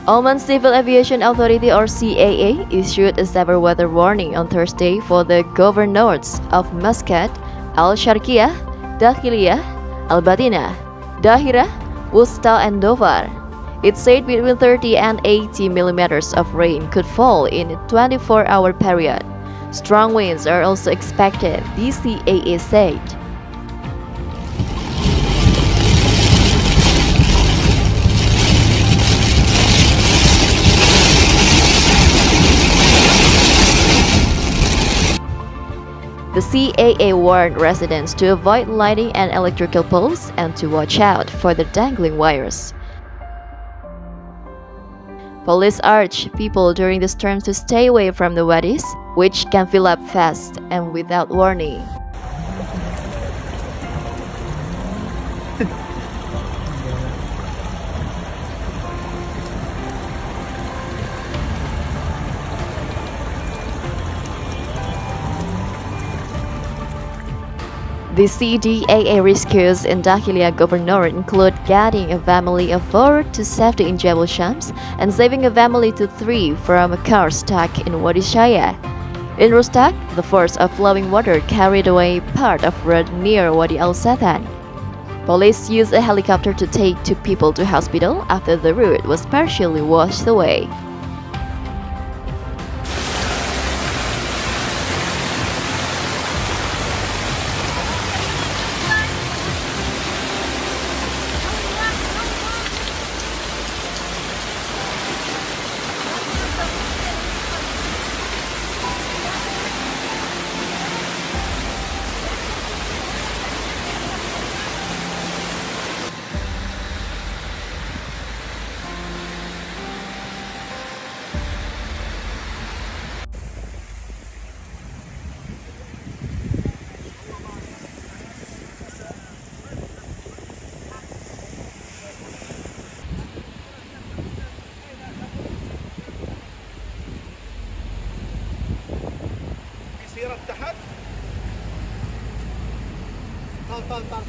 Oman Civil Aviation Authority or CAA issued a severe weather warning on Thursday for the governors of Muscat, Al-Sharqiyah, Dakhiliyah, Al-Batinah, Dahira, Wusta and Dovar. It said between 30 and 80 millimeters of rain could fall in a 24-hour period. Strong winds are also expected, the CAA said. The CAA warned residents to avoid lighting and electrical poles and to watch out for the dangling wires. Police urge people during the storm to stay away from the wadis, which can fill up fast and without warning. The CDAA rescues in Dakhiliyah Governorate include getting a family of 4 to safety in Jebel Shams and saving a family to 3 from a car stuck in Wadi Shaya. In Rustak, the force of flowing water carried away part of road near Wadi Al-Sathan. Police used a helicopter to take 2 people to hospital after the route was partially washed away. تحت طال